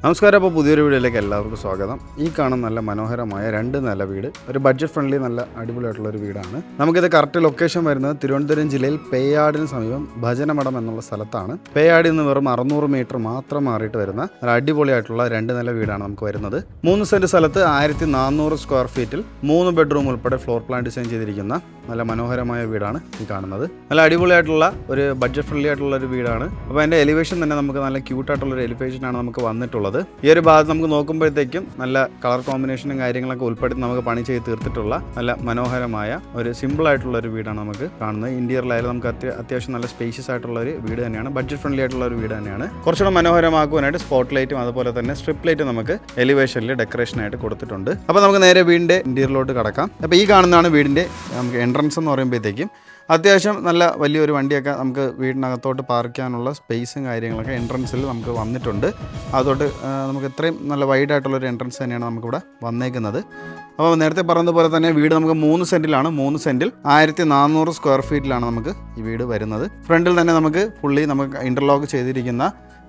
നമസ്കാരം. അപ്പോൾ പുതിയൊരു വീഡിയോയിലേക്ക് എല്ലാവർക്കും സ്വാഗതം. ഈ കാണുന്ന നല്ല മനോഹരമായ 2 നില വീട്, ഒരു ബഡ്ജറ്റ് ഫ്രണ്ട്ലി നല്ല അടിപൊളിയായിട്ടുള്ളൊരു വീടാണ്. നമുക്കിത് കറക്റ്റ് ലൊക്കേഷൻ വരുന്നത് തിരുവനന്തപുരം ജില്ലയിൽ പേയാടിന് സമീപം ഭജനമഠം എന്നുള്ള സ്ഥലത്താണ്. പേയാടിൽ നിന്ന് വെറും 600 മീറ്റർ മാത്രം മാറിയിട്ട് വരുന്ന നല്ല അടിപൊളിയായിട്ടുള്ള 2 നില വീടാണ് നമുക്ക് വരുന്നത്. 3 സെന്റ് സ്ഥലത്ത് 1400 സ്ക്വയർ ഫീറ്റിൽ 3 ബെഡ്റൂം ഉൾപ്പെടെ ഫ്ലോർ പ്ലാൻ ഡിസൈൻ ചെയ്തിരിക്കുന്ന നല്ല മനോഹരമായ വീടാണ് ഈ കാണുന്നത്. നല്ല അടിപൊളിയായിട്ടുള്ള ഒരു ബഡ്ജറ്റ് ഫ്രണ്ട്ലി ആയിട്ടുള്ള ഒരു വീടാണ്. അപ്പോൾ അതിൻ്റെ എലിവേഷൻ തന്നെ നമുക്ക് നല്ല ക്യൂട്ടായിട്ടുള്ളൊരു എലിവേഷനാണ് നമുക്ക് വന്നിട്ടുള്ളത്. ഈ ഒരു ഭാഗത്ത് നമുക്ക് നോക്കുമ്പോഴത്തേക്കും നല്ല കളർ കോമ്പിനേഷനും കാര്യങ്ങളൊക്കെ ഉൾപ്പെടുത്തി നമുക്ക് പണി ചെയ്ത് തീർത്തിട്ടുള്ള നല്ല മനോഹരമായ ഒരു സിമ്പിൾ ആയിട്ടുള്ള ഒരു വീടാണ് നമുക്ക് കാണുന്നത്. ഇന്റീരിയറിലായാലും നമുക്ക് അത്യാവശ്യം നല്ല സ്പേഷ്യസ് ആയിട്ടുള്ള ഒരു വീട് തന്നെയാണ്, ബഡ്ജറ്റ് ഫ്രണ്ട്ലി ആയിട്ടുള്ള ഒരു വീട് തന്നെയാണ്. കുറച്ചുകൂടെ മനോഹരമാക്കുവാനായിട്ട് സ്പോട്ട് ലൈറ്റും അതുപോലെ തന്നെ സ്ട്രിപ്പ് ലൈറ്റ് നമുക്ക് എലിവേഷനിൽ ഡെക്കറേഷനായിട്ട് കൊടുത്തിട്ടുണ്ട്. അപ്പോൾ നമുക്ക് നേരെ വീടിൻ്റെ ഇന്റീരിയറിലോട്ട് കടക്കാം. അപ്പോൾ ഈ കാണുന്നതാണ് വീടിൻ്റെ നമുക്ക് എൻട്രൻസ് എന്ന് പറയുമ്പോഴത്തേക്കും അത്യാവശ്യം നല്ല വലിയൊരു വണ്ടിയൊക്കെ നമുക്ക് വീടിനകത്തോട്ട് പാർക്ക് ചെയ്യാനുള്ള സ്പേസും കാര്യങ്ങളൊക്കെ എൻട്രൻസിൽ നമുക്ക് വന്നിട്ടുണ്ട്. അതോട്ട് നമുക്ക് ഇത്രയും നല്ല വൈഡായിട്ടുള്ളൊരു എൻട്രൻസ് തന്നെയാണ് നമുക്കിവിടെ വന്നേക്കുന്നത്. അപ്പോൾ നേരത്തെ പറഞ്ഞതുപോലെ തന്നെ വീട് നമുക്ക് 3 സെൻറ്റിലാണ്. 3 സെൻറ്റിൽ 1400 സ്ക്വയർ ഫീറ്റിലാണ് നമുക്ക് ഈ വീട് വരുന്നത്. ഫ്രണ്ടിൽ തന്നെ നമുക്ക് ഫുള്ളി നമുക്ക് ഇൻ്റർലോക്ക് ചെയ്തിരിക്കുന്ന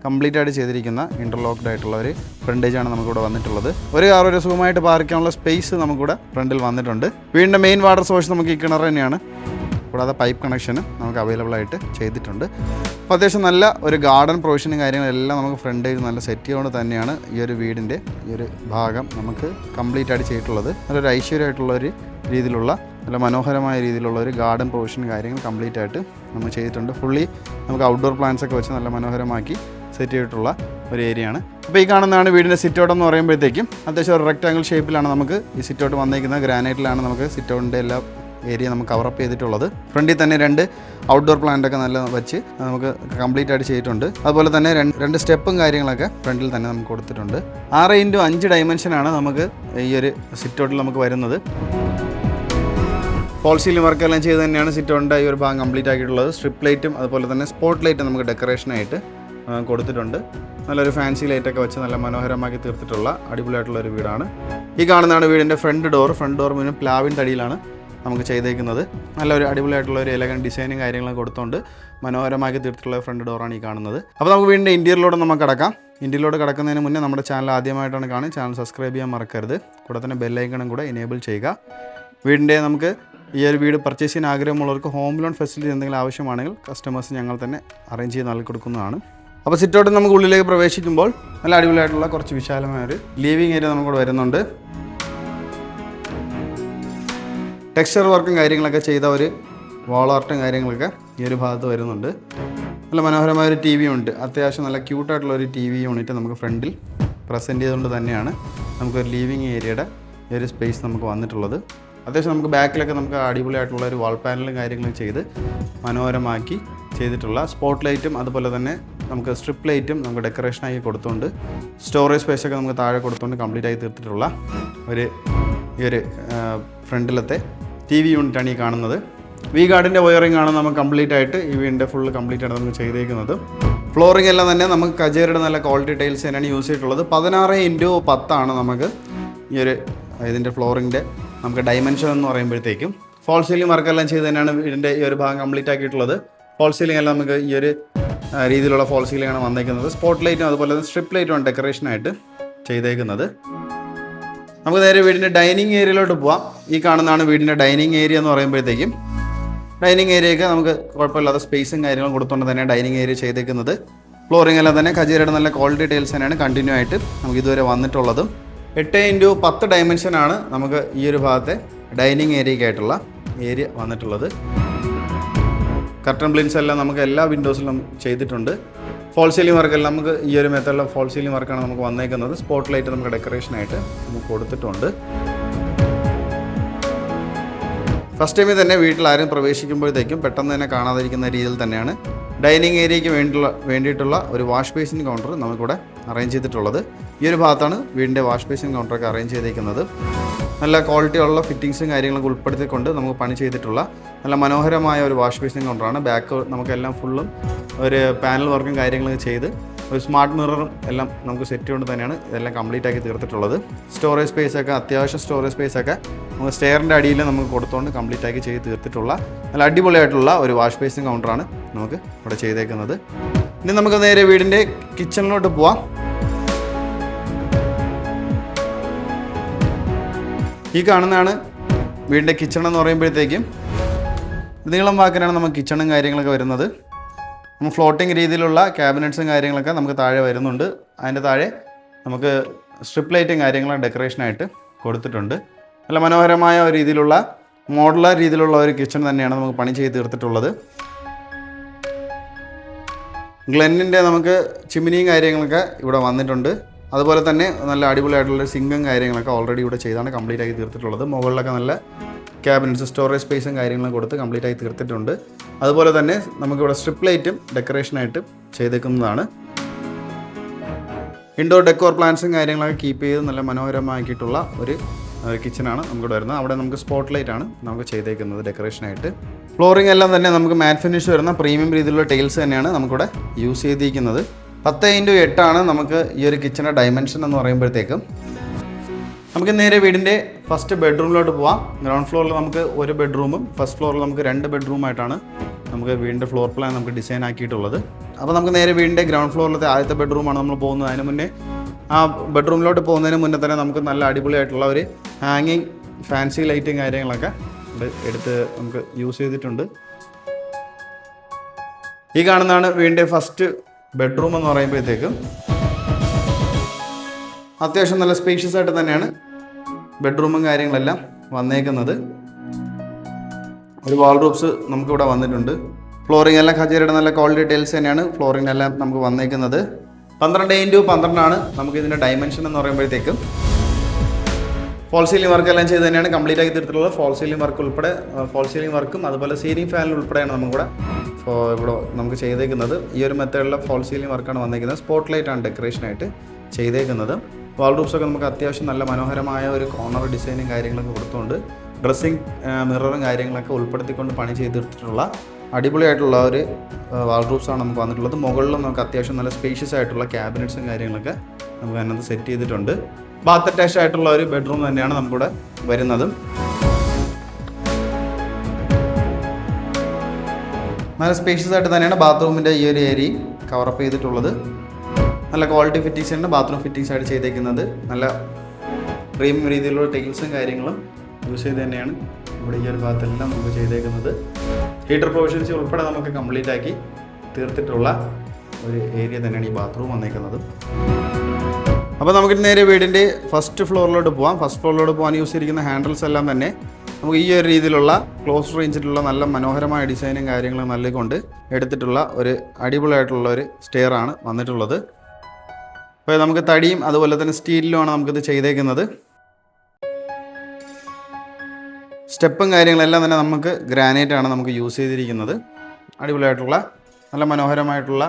കംപ്ലീറ്റ് ആയിട്ട് ചെയ്തിരിക്കുന്ന ഇൻ്റർലോക്ക്ഡ് ആയിട്ടുള്ള ഒരു ഫ്രണ്ടേജാണ് നമുക്കിവിടെ വന്നിട്ടുള്ളത്. ഒരു കാർ ഒരു സുഖമായിട്ട് പാർക്ക് ചെയ്യാനുള്ള സ്പേസ് നമുക്കിവിടെ ഫ്രണ്ടിൽ വന്നിട്ടുണ്ട്. വീടിൻ്റെ മെയിൻ വാട്ടർ സോഴ്സ് നമുക്ക് ഈ കിണർ തന്നെയാണ്. കൂടാതെ പൈപ്പ് കണക്ഷൻ നമുക്ക് അവൈലബിൾ ആയിട്ട് ചെയ്തിട്ടുണ്ട്. അപ്പോൾ അത്യാവശ്യം നല്ല ഒരു ഗാർഡൻ പ്രൊവിഷനും കാര്യങ്ങളെല്ലാം നമുക്ക് ഫ്രണ്ടേജ് നല്ല സെറ്റ് ചെയ്തുകൊണ്ട് തന്നെയാണ് ഈ ഒരു വീടിൻ്റെ ഈ ഒരു ഭാഗം നമുക്ക് കംപ്ലീറ്റ് ആയിട്ട് ചെയ്തിട്ടുള്ളത്. നല്ലൊരു ഐശ്വര്യമായിട്ടുള്ള ഒരു രീതിയിലുള്ള നല്ല മനോഹരമായ രീതിയിലുള്ള ഒരു ഗാർഡൻ പ്രൊവിഷനും കാര്യങ്ങൾ കംപ്ലീറ്റ് ആയിട്ട് നമ്മൾ ചെയ്തിട്ടുണ്ട്. ഫുള്ളി നമുക്ക് ഔട്ട്ഡോർ പ്ലാന്റ്സ് ഒക്കെ വെച്ച് നല്ല മനോഹരമാക്കി സെറ്റ് ചെയ്തിട്ടുള്ള ഒരു ഏരിയയാണ്. അപ്പോൾ ഈ കാണുന്നതാണ് വീടിൻ്റെ സിറ്റൗട്ട് എന്ന് പറയുമ്പോഴത്തേക്കും അത്യാവശ്യം ഒരു റെക്റ്റാങ്കിൾ ഷേപ്പിലാണ് നമുക്ക് ഈ സിറ്റൗട്ട് വന്നിരിക്കുന്നത്. ഗ്രാനൈറ്റിലാണ് നമുക്ക് സിറ്റൗട്ടിൻ്റെ എല്ലാ ഏരിയ നമുക്ക് കവറപ്പ് ചെയ്തിട്ടുള്ളത്. ഫ്രണ്ടിൽ തന്നെ 2 ഔട്ട്ഡോർ പ്ലാന്റൊക്കെ നല്ല വെച്ച് നമുക്ക് കംപ്ലീറ്റ് ആയിട്ട് ചെയ്തിട്ടുണ്ട്. അതുപോലെ തന്നെ 2 സ്റ്റെപ്പും കാര്യങ്ങളൊക്കെ ഫ്രണ്ടിൽ തന്നെ നമുക്ക് കൊടുത്തിട്ടുണ്ട്. 6x5 ഡയമെൻഷനാണ് നമുക്ക് ഈ ഒരു സിറ്റൗട്ടിൽ നമുക്ക് വരുന്നത്. ഫോൾ സീലിംഗ് വർക്കെല്ലാം ചെയ്ത് തന്നെയാണ് സിറ്റൗട്ടിൻ്റെ ഈ ഒരു ഭാഗം കംപ്ലീറ്റ് ആക്കിയിട്ടുള്ളത്. സ്ട്രിപ്പ് ലൈറ്റും അതുപോലെ തന്നെ സ്പോട്ട് ലൈറ്റ് നമുക്ക് ഡെക്കറേഷനായിട്ട് കൊടുത്തിട്ടുണ്ട്. നല്ലൊരു ഫാൻസി ലൈറ്റൊക്കെ വെച്ച് നല്ല മനോഹരമാക്കി തീർത്തിട്ടുള്ള അടിപൊളിയായിട്ടുള്ളൊരു വീടാണ്. ഈ കാണുന്നതാണ് വീടിൻ്റെ ഫ്രണ്ട് ഡോർ മുന്നിൽ പ്ലാവിൻ തടിയിലാണ് നമുക്ക് ചെയ്തേക്കുന്നത്. നല്ലൊരു അടിപൊളിയായിട്ടുള്ള ഒരു എലഗൻ ഡിസൈനും കാര്യങ്ങളും കൊടുത്തുകൊണ്ട് മനോഹരമാക്കി തീർത്തിട്ടുള്ള ഫ്രണ്ട് ഡോറാണ് ഈ കാണുന്നത്. അപ്പോൾ നമുക്ക് വീടിൻ്റെ ഇൻറ്റീരിയറിലോട്ട് നമുക്ക് കടക്കാം. ഇൻറ്റീരിയറിലോട്ട് കടക്കുന്നതിന് മുന്നേ നമ്മുടെ ചാനൽ ആദ്യമായിട്ടാണ് കാണുക, ചാനൽ സബ്സ്ക്രൈബ് ചെയ്യാൻ മറക്കരുത്. കൂടെ തന്നെ ബെല്ലൈക്കണും കൂടെ എനേബിൾ ചെയ്യുക. വീടിൻ്റെ നമുക്ക് ഈ ഒരു വീട് പർച്ചേസ് ചെയ്യാൻ ആഗ്രഹമുള്ളവർക്ക് ഹോം ലോൺ ഫെസിലിറ്റി എന്തെങ്കിലും ആവശ്യമാണെങ്കിൽ കസ്റ്റമേഴ്സ് ഞങ്ങൾ തന്നെ അറേഞ്ച് ചെയ്ത് നൽകി കൊടുക്കുന്നതാണ്. അപ്പോൾ സിറ്റൗട്ട് നമുക്ക് ഉള്ളിലേക്ക് പ്രവേശിക്കുമ്പോൾ നല്ല അടിപൊളിയായിട്ടുള്ള കുറച്ച് വിശാലമായൊരു ലിവിങ് ഏരിയ നമുക്കിവിടെ വരുന്നുണ്ട്. ടെക്സ്ചർ വർക്കും കാര്യങ്ങളൊക്കെ ചെയ്ത ഒരു വാൾ ആർട്ടും കാര്യങ്ങളൊക്കെ ഈ ഒരു ഭാഗത്ത് വരുന്നുണ്ട്. നല്ല മനോഹരമായൊരു ടി വി ഉണ്ട്. അത്യാവശ്യം നല്ല ക്യൂട്ടായിട്ടുള്ളൊരു ടി വി യൂണിറ്റ് നമുക്ക് ഫ്രണ്ടിൽ പ്രസൻറ്റ് ചെയ്തുകൊണ്ട് തന്നെയാണ് നമുക്കൊരു ലിവിങ് ഏരിയയുടെ ഈ ഒരു സ്പേസ് നമുക്ക് വന്നിട്ടുള്ളത്. അത്യാവശ്യം നമുക്ക് ബാക്കിലൊക്കെ നമുക്ക് അടിപൊളിയായിട്ടുള്ള ഒരു വാൾ പാനലും കാര്യങ്ങളും ചെയ്ത് മനോഹരമാക്കി ചെയ്തിട്ടുള്ള സ്പോട്ട് ലൈറ്റും അതുപോലെ തന്നെ നമുക്ക് സ്ട്രിപ്പ് ലൈറ്റും നമുക്ക് ഡെക്കറേഷനാക്കി കൊടുത്തുകൊണ്ട് സ്റ്റോറേജ് സ്പേസൊക്കെ നമുക്ക് താഴെ കൊടുത്തുകൊണ്ട് കംപ്ലീറ്റ് ആയി തീർത്തിട്ടുള്ള ഈ ഒരു ഫ്രണ്ടിലത്തെ ടി വി യൂണിറ്റാണ് ഈ കാണുന്നത്. വി ഗാർഡിൻ്റെ വയറിംഗ് ആണ് നമുക്ക് കംപ്ലീറ്റ് ആയിട്ട് ഈ വീടിൻ്റെ ഫുള്ള് കംപ്ലീറ്റ് ആയിട്ട് നമുക്ക് ചെയ്തേക്കുന്നത്. ഫ്ലോറിംഗ് എല്ലാം തന്നെ നമുക്ക് കജേറിയുടെ നല്ല ക്വാളിറ്റി ടൈൽസ് തന്നെയാണ് യൂസ് ചെയ്തിട്ടുള്ളത്. 16x10 നമുക്ക് ഈ ഒരു ഇതിൻ്റെ ഫ്ലോറിങ്ങിൻ്റെ നമുക്ക് ഡയമെൻഷൻ എന്ന് പറയുമ്പോഴത്തേക്കും ഫോൾ സീലിംഗ് വർക്കെല്ലാം ചെയ്ത് തന്നെയാണ് വീടിൻ്റെ ഈ ഒരു ഭാഗം കംപ്ലീറ്റ് ആക്കിയിട്ടുള്ളത്. ഫോൾ സീലിംഗ് എല്ലാം നമുക്ക് ഈ ഒരു രീതിയിലുള്ള ഫോൾ സീലിംഗ് ആണ് വന്നേക്കുന്നത്. സ്പോട്ട് ലൈറ്റും അതുപോലെ തന്നെ സ്ട്രിപ്പ് ലൈറ്റുമാണ് ഡെക്കറേഷനായിട്ട് ചെയ്തേക്കുന്നത്. നമുക്ക് നേരെ വീടിൻ്റെ ഡൈനിങ് ഏരിയയിലോട്ട് പോവാം. ഈ കാണുന്നതാണ് വീടിൻ്റെ ഡൈനിങ് ഏരിയ എന്ന് പറയുമ്പോഴത്തേക്കും ഡൈനിങ് ഏരിയയൊക്കെ നമുക്ക് കുഴപ്പമില്ലാത്ത സ്പേസും കാര്യങ്ങളും കൊടുത്തുകൊണ്ട് തന്നെ ഡൈനിങ് ഏരിയ ചെയ്തേക്കുന്നത്. ഫ്ലോറിംഗ് എല്ലാം തന്നെ കജേരയുടെ നല്ല ക്വാളിറ്റി ടൈൽസ് തന്നെയാണ് കണ്ടിന്യൂ ആയിട്ട് നമുക്ക് ഇതുവരെ വന്നിട്ടുള്ളതും. 8x10 ഡയമെൻഷനാണ് നമുക്ക് ഈ ഒരു ഭാഗത്തെ ഡൈനിങ് ഏരിയയ്ക്കായിട്ടുള്ള ഏരിയ വന്നിട്ടുള്ളത്. കർട്ടൺ ബ്ലിൻസ് എല്ലാം നമുക്ക് എല്ലാ വിൻഡോസിലും ചെയ്തിട്ടുണ്ട്. ഫോൾ സീലിംഗ് വർക്കെല്ലാം നമുക്ക് ഈ ഒരു മെത്തേഡിലുള്ള ഫോൾ സീലിംഗ് വർക്കാണ് നമുക്ക് വന്നേക്കുന്നത്. സ്പോട്ട് ലൈറ്റ് നമുക്ക് ഡെക്കറേഷനായിട്ട് നമുക്ക് കൊടുത്തിട്ടുണ്ട്. ഫസ്റ്റ് ടൈമിൽ തന്നെ വീട്ടിൽ ആരും പ്രവേശിക്കുമ്പോഴത്തേക്കും പെട്ടെന്ന് തന്നെ കാണാതിരിക്കുന്ന രീതിയിൽ തന്നെയാണ് ഡൈനിങ് ഏരിയയ്ക്ക് വേണ്ടിയിട്ടുള്ള ഒരു വാഷ് ബേസിൻ കൗണ്ടർ നമുക്കിവിടെ അറേഞ്ച് ചെയ്തിട്ടുള്ളത്. ഈ ഒരു ഭാഗത്താണ് വീടിൻ്റെ വാഷ് ബേസിൻ കൗണ്ടറൊക്കെ അറേഞ്ച് ചെയ്തിരിക്കുന്നത്. നല്ല ക്വാളിറ്റിയുള്ള ഫിറ്റിങ്സും കാര്യങ്ങളൊക്കെ ഉൾപ്പെടുത്തിക്കൊണ്ട് നമുക്ക് പണി ചെയ്തിട്ടുള്ള നല്ല മനോഹരമായ ഒരു വാഷ് ബേസിൻ കൗണ്ടറാണ്. ബാക്ക് നമുക്കെല്ലാം ഫുള്ളും ഒരു പാനൽ വർക്കും കാര്യങ്ങളൊക്കെ ചെയ്ത് ഒരു സ്മാർട്ട് മിററും എല്ലാം നമുക്ക് സെറ്റ് കൊണ്ട് തന്നെയാണ് ഇതെല്ലാം കംപ്ലീറ്റ് ആക്കി തീർത്തിട്ടുള്ളത്. സ്റ്റോറേജ് സ്പേസൊക്കെ അത്യാവശ്യം സ്റ്റോറേജ് സ്പേസൊക്കെ നമുക്ക് സ്റ്റെയറിൻ്റെ അടിയിൽ നമുക്ക് കൊടുത്തുകൊണ്ട് കംപ്ലീറ്റ് ആക്കി ചെയ്ത് തീർത്തിട്ടുള്ള നല്ല അടിപൊളിയായിട്ടുള്ള ഒരു വാഷ് ബേസിൻ കൗണ്ടറാണ് നമുക്ക് ഇവിടെ ചെയ്തേക്കുന്നത്. ഇനി നമുക്ക് നേരെ വീടിൻ്റെ കിച്ചണിലോട്ട് പോവാം. ഈ കാണുന്നതാണ് വീടിൻ്റെ കിച്ചൺ എന്ന് പറയുമ്പോഴത്തേക്കും നീളം വാക്കിനാണ് നമുക്ക് കിച്ചണും കാര്യങ്ങളൊക്കെ വരുന്നത്. നമ്മൾ ഫ്ലോട്ടിംഗ് രീതിയിലുള്ള ക്യാബിനറ്റ്സും കാര്യങ്ങളൊക്കെ നമുക്ക് താഴെ വരുന്നുണ്ട്. അതിൻ്റെ താഴെ നമുക്ക് സ്ട്രിപ്പ് ലൈറ്റും കാര്യങ്ങളും ഡെക്കറേഷനായിട്ട് കൊടുത്തിട്ടുണ്ട്. നല്ല മനോഹരമായ ഒരു രീതിയിലുള്ള മോഡുലാർ രീതിയിലുള്ള ഒരു കിച്ചൺ തന്നെയാണ് നമുക്ക് പണി ചെയ്ത് തീർത്തിട്ടുള്ളത്. ഗ്ലെന്നിൻ്റെ നമുക്ക് ചിമ്മിനിയും കാര്യങ്ങളൊക്കെ ഇവിടെ വന്നിട്ടുണ്ട്. അതുപോലെ തന്നെ നല്ല അടിപൊളിയായിട്ടുള്ള സിങ്കും കാര്യങ്ങളൊക്കെ ഓൾറെഡി ഇവിടെ ചെയ്താണ് കംപ്ലീറ്റ് ആക്കി തീർത്തിട്ടുള്ളത്. മുകളിലൊക്കെ നല്ല ക്യാബിനറ്റ്സ് സ്റ്റോറേജ് സ്പേസും കാര്യങ്ങളും കൊടുത്ത് കംപ്ലീറ്റ് ആയി തീർത്തിട്ടുണ്ട്. അതുപോലെ തന്നെ നമുക്കിവിടെ സ്ട്രിപ്പ് ലൈറ്റും ഡെക്കറേഷനായിട്ട് ചെയ്തേക്കുന്നതാണ്. ഇൻഡോർ ഡെക്കോർ പ്ലാന്റ്സും കാര്യങ്ങളൊക്കെ കീപ്പ് ചെയ്ത് നല്ല മനോഹരമാക്കിയിട്ടുള്ള ഒരു കിച്ചണാണ് നമുക്കിവിടെ വരുന്നത്. അവിടെ നമുക്ക് സ്പോട്ട് ലൈറ്റാണ് നമുക്ക് ചെയ്തേക്കുന്നത് ഡെക്കറേഷനായിട്ട്. ഫ്ലോറിംഗ് എല്ലാം തന്നെ നമുക്ക് മാറ്റ് ഫിനിഷ് വരുന്ന പ്രീമിയം രീതിയിലുള്ള ടൈൽസ് തന്നെയാണ് നമുക്കിവിടെ യൂസ് ചെയ്തിരിക്കുന്നത്. 10x8 നമുക്ക് ഈ ഒരു കിച്ചണിൻ്റെ ഡയമെൻഷൻ എന്ന് പറയുമ്പോഴത്തേക്കും നമുക്ക് നേരെ വീടിൻ്റെ ഫസ്റ്റ് ബെഡ്റൂമിലോട്ട് പോവാം. ഗ്രൗണ്ട് ഫ്ലോറിൽ നമുക്ക് ഒരു ബെഡ്റൂമും ഫസ്റ്റ് ഫ്ലോറിൽ നമുക്ക് 2 ബെഡ്റൂമായിട്ടാണ് നമുക്ക് വീടിൻ്റെ ഫ്ലോർ പ്ലാൻ നമുക്ക് ഡിസൈൻ ആക്കിയിട്ടുള്ളത്. അപ്പോൾ നമുക്ക് നേരെ വീടിൻ്റെ ഗ്രൗണ്ട് ഫ്ലോറിലത്തെ ആദ്യത്തെ ബെഡ്റൂമാണ് നമ്മൾ പോകുന്നത്. അതിന് മുന്നേ ആ ബെഡ്റൂമിലോട്ട് പോകുന്നതിന് മുന്നേ തന്നെ നമുക്ക് നല്ല അടിപൊളിയായിട്ടുള്ള ഒരു ഹാങ്ങിങ് ഫാൻസി ലൈറ്റും കാര്യങ്ങളൊക്കെ എടുത്ത് നമുക്ക് യൂസ് ചെയ്തിട്ടുണ്ട്. ഈ കാണുന്നതാണ് വീടിൻ്റെ ഫസ്റ്റ് ബെഡ്റൂം എന്ന് പറയുമ്പോഴത്തേക്കും അത്യാവശ്യം നല്ല സ്പേഷ്യസ് ആയിട്ട് തന്നെയാണ് ബെഡ്റൂമും കാര്യങ്ങളെല്ലാം വന്നേക്കുന്നത്. ഒരു വാൾഡ്രോബ്സ് നമുക്കിവിടെ വന്നിട്ടുണ്ട്. ഫ്ലോറിംഗ് എല്ലാം ഖജീറയുടെ നല്ല ക്വാളിറ്റി ടൈൽസ് തന്നെയാണ് ഫ്ലോറിംഗെല്ലാം നമുക്ക് വന്നേക്കുന്നത്. 12x12 നമുക്ക് ഇതിൻ്റെ ഡയമെൻഷൻ എന്ന് പറയുമ്പോഴത്തേക്കും ഫോൾ സീലിംഗ് വർക്ക് എല്ലാം ചെയ്ത് തന്നെയാണ് കംപ്ലീറ്റ് ആക്കി തീർത്തിട്ടുള്ളത്. ഫോൾ സീലിംഗ് വർക്ക് ഉൾപ്പെടെ ഫോൾ സീലിംഗ് വർക്കും അതുപോലെ സീലിംഗ് ഫാനിൽ ഉൾപ്പെടെയാണ് നമുക്കിവിടെ ഇവിടെ നമുക്ക് ചെയ്തേക്കുന്നത്. ഈ ഒരു മെത്തേഡിലുള്ള ഫോൾ സീലിംഗ് വർക്കാണ് വന്നേക്കുന്നത്. സ്പോട്ട് ലൈറ്റാണ് ഡെക്കറേഷനായിട്ട് ചെയ്തേക്കുന്നത്. വാൾഡ്രോബ്സൊക്കെ നമുക്ക് അത്യാവശ്യം നല്ല മനോഹരമായ ഒരു കോർണർ ഡിസൈനും കാര്യങ്ങളൊക്കെ കൊടുത്തുകൊണ്ട് ഡ്രസ്സിങ് മിററും കാര്യങ്ങളൊക്കെ ഉൾപ്പെടുത്തിക്കൊണ്ട് പണി ചെയ്തെടുത്തിട്ടുള്ള അടിപൊളിയായിട്ടുള്ള ഒരു വാൾഡ്രോബ്സാണ് നമുക്ക് വന്നിട്ടുള്ളത്. മുകളിലും നമുക്ക് അത്യാവശ്യം നല്ല സ്പേഷ്യസ് ആയിട്ടുള്ള ക്യാബിനറ്റ്സും കാര്യങ്ങളൊക്കെ നമുക്ക് അതിനകത്ത് സെറ്റ് ചെയ്തിട്ടുണ്ട്. ബാത്ത് അറ്റാച്ച് ആയിട്ടുള്ള ഒരു ബെഡ്റൂം തന്നെയാണ് നമുക്കിവിടെ വരുന്നത്. നല്ല സ്പേഷ്യസ് ആയിട്ട് തന്നെയാണ് ബാത്റൂമിൻ്റെ ഈ ഒരു ഏരിയ കവറപ്പ് ചെയ്തിട്ടുള്ളത്. നല്ല ക്വാളിറ്റി ഫിറ്റിങ്സാണ് ബാത്റൂം ഫിറ്റിങ്സ് ആയിട്ട് ചെയ്തേക്കുന്നത്. നല്ല പ്രീമിയം രീതിയിലുള്ള ടൈൽസും കാര്യങ്ങളും യൂസ് ചെയ്ത് തന്നെയാണ് ഇവിടെ ഈ ഒരു ഭാഗത്തെല്ലാം നമുക്ക് ചെയ്തേക്കുന്നത്. ഹീറ്റർ പ്രൊവിഷൻസ് ഉൾപ്പെടെ നമുക്ക് കംപ്ലീറ്റ് ആക്കി തീർത്തിട്ടുള്ള ഒരു ഏരിയ തന്നെയാണ് ഈ ബാത്റൂം വന്നേക്കുന്നത്. അപ്പോൾ നമുക്ക് നേരെ വീടിൻ്റെ ഫസ്റ്റ് ഫ്ലോറിലോട്ട് പോകാം. ഫസ്റ്റ് ഫ്ലോറിലോട്ട് പോകാൻ യൂസ് ചെയ്തിരിക്കുന്ന ഹാൻഡിൽസ് എല്ലാം തന്നെ നമുക്ക് ഈ ഒരു രീതിയിലുള്ള ക്ലോസ് റേഞ്ചിലുള്ള നല്ല മനോഹരമായ ഡിസൈനും കാര്യങ്ങളും നൽകിക്കൊണ്ട് എടുത്തിട്ടുള്ള ഒരു അടിപൊളിയായിട്ടുള്ള ഒരു സ്റ്റെയർ ആണ് വന്നിട്ടുള്ളത്. അപ്പോൾ നമുക്ക് തടിയും അതുപോലെ തന്നെ സ്റ്റീലിലുമാണ് നമുക്കിത് ചെയ്തേക്കുന്നത്. സ്റ്റെപ്പും കാര്യങ്ങളെല്ലാം തന്നെ നമുക്ക് ഗ്രാനൈറ്റ് ആണ് നമുക്ക് യൂസ് ചെയ്തിരിക്കുന്നത്. അടിപൊളിയായിട്ടുള്ള നല്ല മനോഹരമായിട്ടുള്ള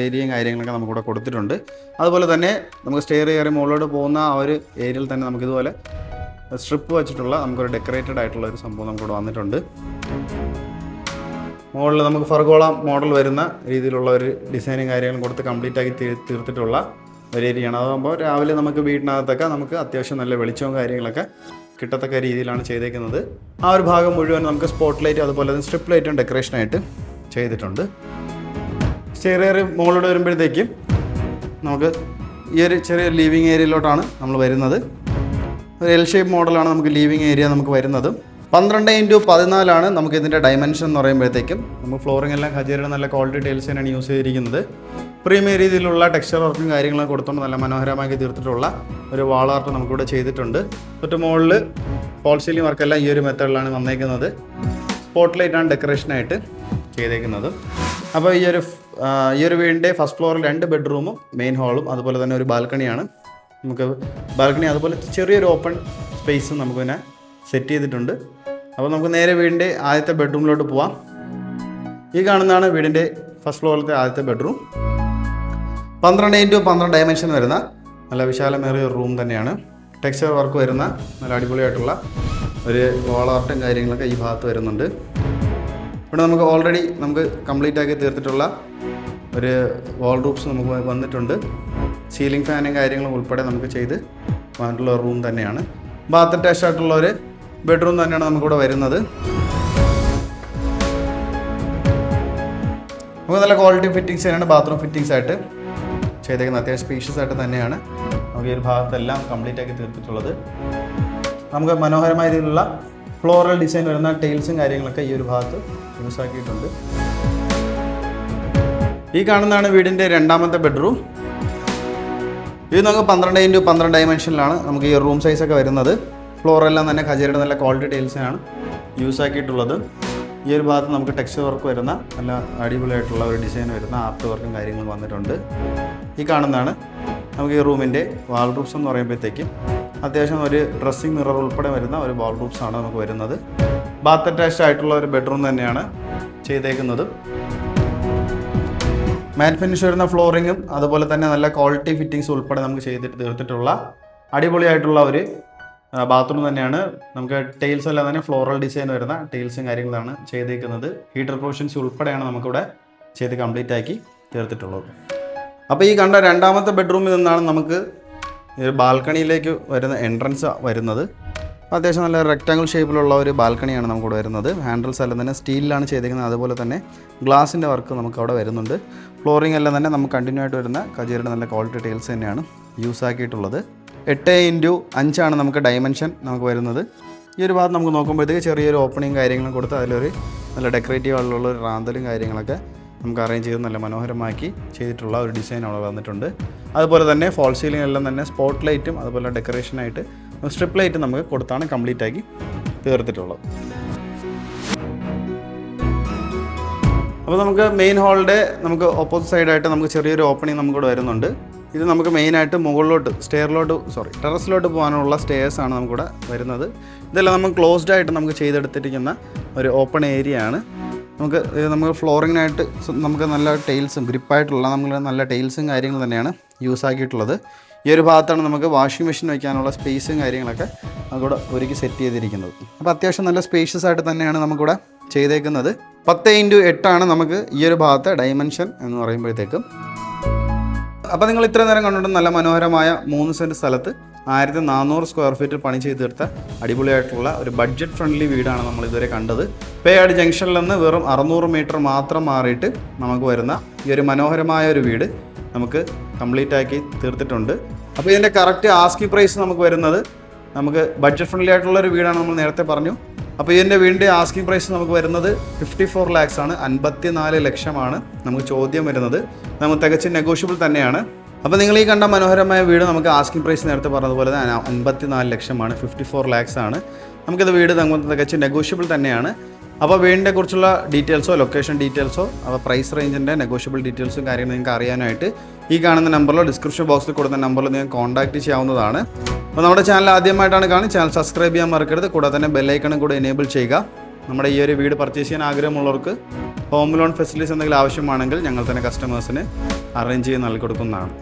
ഏരിയയും കാര്യങ്ങളൊക്കെ നമുക്കിവിടെ കൊടുത്തിട്ടുണ്ട്. അതുപോലെ തന്നെ നമുക്ക് സ്റ്റെയർ കയറി മുകളിലോട്ട് പോകുന്ന ആ ഒരു ഏരിയയിൽ തന്നെ നമുക്കിതുപോലെ സ്ട്രിപ്പ് വെച്ചിട്ടുള്ള നമുക്കൊരു ഡെക്കറേറ്റഡ് ആയിട്ടുള്ള ഒരു സംഭവം നമുക്കിവിടെ വന്നിട്ടുണ്ട്. മുകളിൽ നമുക്ക് ഫർഗോള മോഡൽ വരുന്ന രീതിയിലുള്ള ഒരു ഡിസൈനും കാര്യങ്ങളും കൊടുത്ത് കംപ്ലീറ്റ് ആക്കി തീർത്തിട്ടുള്ള ഒരു ഏരിയയാണ്. അതാകുമ്പോൾ രാവിലെ നമുക്ക് വീടിനകത്തൊക്കെ നമുക്ക് അത്യാവശ്യം നല്ല വെളിച്ചവും കാര്യങ്ങളൊക്കെ കിട്ടത്തക്ക രീതിയിലാണ് ചെയ്തേക്കുന്നത്. ആ ഒരു ഭാഗം മുഴുവൻ നമുക്ക് സ്പോട്ട് ലൈറ്റ് അതുപോലെ തന്നെ സ്ട്രിപ്പ് ലൈറ്റും ഡെക്കറേഷനായിട്ട് ചെയ്തിട്ടുണ്ട്. സ്റ്റെയർ മുകളിലോട്ട് വരുമ്പോഴത്തേക്കും നമുക്ക് ഈ ഒരു ചെറിയ ലിവിങ് ഏരിയയിലോട്ടാണ് നമ്മൾ വരുന്നത്. ഒരു എൽ ഷേപ്പ് മോഡലാണ് നമുക്ക് ലിവിങ് ഏരിയ നമുക്ക് വരുന്നത്. 12x14 നമുക്ക് ഇതിൻ്റെ ഡയമെൻഷൻ എന്ന് പറയുമ്പോഴത്തേക്കും നമുക്ക് ഫ്ലോറിംഗ് എല്ലാം ഖജീറയുടെ നല്ല ക്വാളിറ്റി ടൈൽസ് തന്നെയാണ് യൂസ് ചെയ്തിരിക്കുന്നത്. പ്രീമിയം രീതിയിലുള്ള ടെക്സ്ചർ വർക്കും കാര്യങ്ങളും കൊടുത്തുകൊണ്ട് നല്ല മനോഹരമാക്കി തീർത്തിട്ടുള്ള ഒരു വാൾ ആർട്ട് നമുക്കിവിടെ ചെയ്തിട്ടുണ്ട്. തൊട്ട് മുകളിൽ ഫോൾ സീലിംഗ് വർക്കെല്ലാം ഈ ഒരു മെത്തേഡിലാണ് വന്നേക്കുന്നത്. സ്പോട്ട് ലൈറ്റാണ് ഡെക്കറേഷനായിട്ട് ചെയ്തേക്കുന്നത്. അപ്പോൾ ഈ ഒരു വീടിൻ്റെ ഫസ്റ്റ് ഫ്ലോറിൽ 2 ബെഡ്റൂമും മെയിൻ ഹാളും അതുപോലെ തന്നെ ഒരു ബാൽക്കണിയാണ്. നമുക്ക് ബാൽക്കണി അതുപോലെ ചെറിയൊരു ഓപ്പൺ സ്പേസും നമുക്ക് പിന്നെ സെറ്റ് ചെയ്തിട്ടുണ്ട്. അപ്പോൾ നമുക്ക് നേരെ വീടിൻ്റെ ആദ്യത്തെ ബെഡ്റൂമിലോട്ട് പോവാം. ഈ കാണുന്നതാണ് വീടിൻ്റെ ഫസ്റ്റ് ഫ്ലോറിലത്തെ ആദ്യത്തെ ബെഡ്റൂം. 12x12 ഡയമെൻഷൻ വരുന്ന നല്ല വിശാലമേറിയ റൂം തന്നെയാണ്. ടെക്സ്ചർ വർക്ക് വരുന്ന നല്ല അടിപൊളിയായിട്ടുള്ള ഒരു വാൾ ആർട്ടും കാര്യങ്ങളൊക്കെ ഈ ഭാഗത്ത് വരുന്നുണ്ട്. ഇവിടെ നമുക്ക് ഓൾറെഡി നമുക്ക് കംപ്ലീറ്റ് ആക്കി തീർത്തിട്ടുള്ള ഒരു വാൾഡ്രോബ്സ് നമുക്ക് വന്നിട്ടുണ്ട്. സീലിംഗ് ഫാനും കാര്യങ്ങളും ഉൾപ്പെടെ നമുക്ക് ചെയ്ത് വന്നിട്ടുള്ള റൂം തന്നെയാണ്. ബാത്ത് അറ്റാച്ച് ആയിട്ടുള്ള ഒരു ബെഡ്റൂം തന്നെയാണ് നമുക്കിവിടെ വരുന്നത്. നമുക്ക് നല്ല ക്വാളിറ്റി ഫിറ്റിങ്സ് തന്നെയാണ് ബാത്റൂം ഫിറ്റിങ്സ് ആയിട്ട് ചെയ്തേക്കുന്നത്. അത്യാവശ്യം സ്പേഷ്യസ് ആയിട്ട് തന്നെയാണ് നമുക്ക് ഈ ഒരു ഭാഗത്തെല്ലാം കംപ്ലീറ്റ് ആക്കി തീർത്തിട്ടുള്ളത്. നമുക്ക് മനോഹരമായ രീതിയിലുള്ള ഫ്ലോറൽ ഡിസൈൻ വരുന്ന ടൈൽസും കാര്യങ്ങളൊക്കെ ഈ ഒരു ഭാഗത്ത് യൂസ് ആക്കിയിട്ടുണ്ട്. ഈ കാണുന്നതാണ് വീടിൻ്റെ രണ്ടാമത്തെ ബെഡ്റൂം. ഇത് നമുക്ക് 12x12 ഡയമെൻഷനിലാണ് നമുക്ക് ഈ റൂം സൈസൊക്കെ വരുന്നത്. ഫ്ലോറെല്ലാം തന്നെ ഖജീറയുടെ നല്ല ക്വാളിറ്റി ടൈൽസാണ് യൂസ് ആക്കിയിട്ടുള്ളത്. ഈ ഒരു ഭാഗത്ത് നമുക്ക് ടെക്സ്ചർ വർക്ക് വരുന്ന നല്ല അടിപൊളിയായിട്ടുള്ള ഒരു ഡിസൈൻ വരുന്ന ആർട്ട് വർക്കും കാര്യങ്ങളും വന്നിട്ടുണ്ട്. ഈ കാണുന്നതാണ് നമുക്ക് ഈ റൂമിൻ്റെ വാൾറൂഫ്സ് എന്ന് പറയുമ്പോഴത്തേക്കും അത്യാവശ്യം ഒരു ഡ്രസ്സിംഗ് മിറർ ഉൾപ്പെടെ വരുന്ന ഒരു വാൾറൂഫ്സാണ് നമുക്ക് വരുന്നത്. ബാത്ത് അറ്റാച്ച്ഡ് ആയിട്ടുള്ള ഒരു ബെഡ്റൂം തന്നെയാണ് ചെയ്തേക്കുന്നത്. മാറ്റ് ഫിനിഷ് വരുന്ന ഫ്ലോറിങ്ങും അതുപോലെ തന്നെ നല്ല ക്വാളിറ്റി ഫിറ്റിങ്സ് ഉൾപ്പെടെ നമുക്ക് തീർത്തിട്ടുള്ള അടിപൊളിയായിട്ടുള്ള ഒരു ബാത്റൂം തന്നെയാണ്. നമുക്ക് ടൈൽസ് എല്ലാം തന്നെ ഫ്ലോറൽ ഡിസൈൻ വരുന്ന ടൈൽസും കാര്യങ്ങളാണ് ചെയ്തേക്കുന്നത്. ഹീറ്റർ പ്രൊവിഷൻസ് ഉൾപ്പെടെയാണ് നമുക്കിവിടെ ചെയ്ത് കംപ്ലീറ്റ് ആക്കി തീർത്തിട്ടുള്ളത്. അപ്പോൾ ഈ കണ്ട രണ്ടാമത്തെ ബെഡ്റൂമിൽ നിന്നാണ് നമുക്ക് ബാൽക്കണിയിലേക്ക് വരുന്ന എൻട്രൻസ് വരുന്നത്. അത്യാവശ്യം നല്ല റെക്റ്റാങ്കിൾ ഷേപ്പിലുള്ള ഒരു ബാൽക്കണിയാണ് നമുക്കിവിടെ വരുന്നത്. ഹാൻഡിൽസ് എല്ലാം തന്നെ സ്റ്റീലിലാണ് ചെയ്തേക്കുന്നത്. അതുപോലെ തന്നെ ഗ്ലാസിൻ്റെ വർക്ക് നമുക്ക് അവിടെ വരുന്നുണ്ട്. ഫ്ലോറിംഗ് എല്ലാം തന്നെ നമുക്ക് കണ്ടിന്യൂ ആയിട്ട് വരുന്ന ഖജീറയുടെ നല്ല ക്വാളിറ്റി ടൈൽസ് തന്നെയാണ് യൂസ് ആക്കിയിട്ടുള്ളത്. 8x5 നമുക്ക് ഡയമെൻഷൻ നമുക്ക് വരുന്നത്. ഈ ഒരു ഭാഗത്ത് നമുക്ക് നോക്കുമ്പോഴത്തേക്ക് ചെറിയൊരു ഓപ്പണിങ് കാര്യങ്ങളും കൊടുത്ത് അതിലൊരു നല്ല ഡെക്കറേറ്റീവ് ആയിട്ടുള്ള ഒരു റാന്തലും കാര്യങ്ങളൊക്കെ നമുക്ക് അറേഞ്ച് ചെയ്ത് നല്ല മനോഹരമാക്കി ചെയ്തിട്ടുള്ള ഒരു ഡിസൈൻ അവിടെ വന്നിട്ടുണ്ട്. അതുപോലെ തന്നെ ഫോൾ സീലിംഗ് എല്ലാം തന്നെ സ്പോട്ട് ലൈറ്റും അതുപോലെ ഡെക്കറേഷനായിട്ട് സ്ട്രിപ്പ് ലൈറ്റ് നമുക്ക് കൊടുത്താണ് കംപ്ലീറ്റ് ആക്കി തീർത്തിട്ടുള്ളത്. അപ്പോൾ നമുക്ക് മെയിൻ ഹാളിൻ്റെ നമുക്ക് ഓപ്പോസിറ്റ് സൈഡായിട്ട് നമുക്ക് ചെറിയൊരു ഓപ്പണിങ് നമുക്കിവിടെ വരുന്നുണ്ട്. ഇത് നമുക്ക് മെയിനായിട്ട് ടെറസിലോട്ട് പോകാനുള്ള സ്റ്റെയർസാണ് നമുക്കിവിടെ വരുന്നത്. ഇതെല്ലാം നമുക്ക് ക്ലോസ്ഡ് ആയിട്ട് നമുക്ക് ചെയ്തെടുത്തിരിക്കുന്ന ഒരു ഓപ്പൺ ഏരിയ ആണ്. നമുക്ക് ഫ്ലോറിങ്ങിനായിട്ട് നമുക്ക് നല്ല ടൈൽസും ഗ്രിപ്പായിട്ടുള്ള നമ്മൾ നല്ല ടൈൽസും കാര്യങ്ങളും തന്നെയാണ് യൂസ് ആക്കിയിട്ടുള്ളത്. ഈ ഒരു ഭാഗത്താണ് നമുക്ക് വാഷിംഗ് മെഷീൻ വയ്ക്കാനുള്ള സ്പേസും കാര്യങ്ങളൊക്കെ അതുകൂടെ ഒരുക്കി സെറ്റ് ചെയ്തിരിക്കുന്നത്. അപ്പോൾ അത്യാവശ്യം നല്ല സ്പേഷ്യസ് ആയിട്ട് തന്നെയാണ് നമുക്കിവിടെ ചെയ്തേക്കുന്നത്. 10x8 നമുക്ക് ഈ ഒരു ഭാഗത്തെ ഡയമെൻഷൻ എന്ന് പറയുമ്പോഴത്തേക്കും. അപ്പോൾ നിങ്ങൾ ഇത്ര നേരം കണ്ടുകൊണ്ട് നല്ല മനോഹരമായ 3 സെൻറ്റ് സ്ഥലത്ത് 1400 സ്ക്വയർ ഫീറ്റ് പണി ചെയ്ത് തീർത്ത അടിപൊളിയായിട്ടുള്ള ഒരു ബഡ്ജറ്റ് ഫ്രണ്ട്ലി വീടാണ് നമ്മൾ ഇതുവരെ കണ്ടത്. പേയാട് ജംഗ്ഷനിൽ നിന്ന് വെറും 600 മീറ്റർ മാത്രം മാറിയിട്ട് നമുക്ക് വരുന്ന ഈ ഒരു മനോഹരമായ ഒരു വീട് നമുക്ക് കംപ്ലീറ്റ് ആക്കി തീർത്തിട്ടുണ്ട്. അപ്പോൾ ഇതിൻ്റെ കറക്റ്റ് ആസ്കിംഗ് പ്രൈസ് നമുക്ക് വരുന്നത് നമുക്ക് ബഡ്ജറ്റ് ഫ്രണ്ട്ലി ആയിട്ടുള്ള ഒരു വീടാണ് നമ്മൾ നേരത്തെ പറഞ്ഞു. അപ്പോൾ ഇതിൻ്റെ വീടിൻ്റെ ആസ്കിംഗ് പ്രൈസ് നമുക്ക് വരുന്നത് 54 lakhs ആണ്. 54 ലക്ഷമാണ് നമുക്ക് ചോദ്യം വരുന്നത്. നമുക്ക് തികച്ചും നെഗോഷ്യബിൾ തന്നെയാണ്. അപ്പോൾ നിങ്ങൾ ഈ കണ്ട മനോഹരമായ വീട് നമുക്ക് ആസ്കിംഗ് പ്രൈസ് നേരത്തെ പറഞ്ഞതുപോലെ തന്നെ 54 ലക്ഷമാണ്. 54 lakhs ആണ്. നമുക്കിത് വീട് തികച്ചും നെഗോഷ്യബിൾ തന്നെയാണ്. അപ്പോൾ വീടിനെ കുറിച്ചുള്ള ഡീറ്റെയിൽസോ ലൊക്കേഷൻ ഡീറ്റെയിൽസോ അപ്പോൾ പ്രൈസ് റേഞ്ചിൻ്റെ നെഗോഷ്യബിൾ ഡീറ്റെയിൽസും കാര്യങ്ങളും നിങ്ങൾക്ക് അറിയാനായിട്ട് ഈ കാണുന്ന നമ്പറിലോ ഡിസ്ക്രിപ്ഷൻ ബോക്സിൽ കൊടുത്ത നമ്പറിൽ നിങ്ങൾക്ക് കോൺടാക്റ്റ് ചെയ്യാവുന്നതാണ്. അപ്പോൾ നമ്മുടെ ചാനൽ ആദ്യമായിട്ടാണ് കാണുന്നത്, ചാനൽ സബ്സ്ക്രൈബ് ചെയ്യാൻ മറക്കരുത്. കൂടാതെ തന്നെ ബെല്ലൈക്കണും കൂടെ എനേബിൾ ചെയ്യുക. നമ്മുടെ ഈ ഒരു വീട് പർച്ചേസ് ചെയ്യാൻ ആഗ്രഹമുള്ളവർക്ക് ഹോം ലോൺ ഫെസിലിറ്റീസ് എന്തെങ്കിലും ആവശ്യമാണെങ്കിൽ ഞങ്ങൾ തന്നെ കസ്റ്റമേഴ്സിന് അറേഞ്ച് ചെയ്ത് നൽകി കൊടുക്കുന്നതാണ്.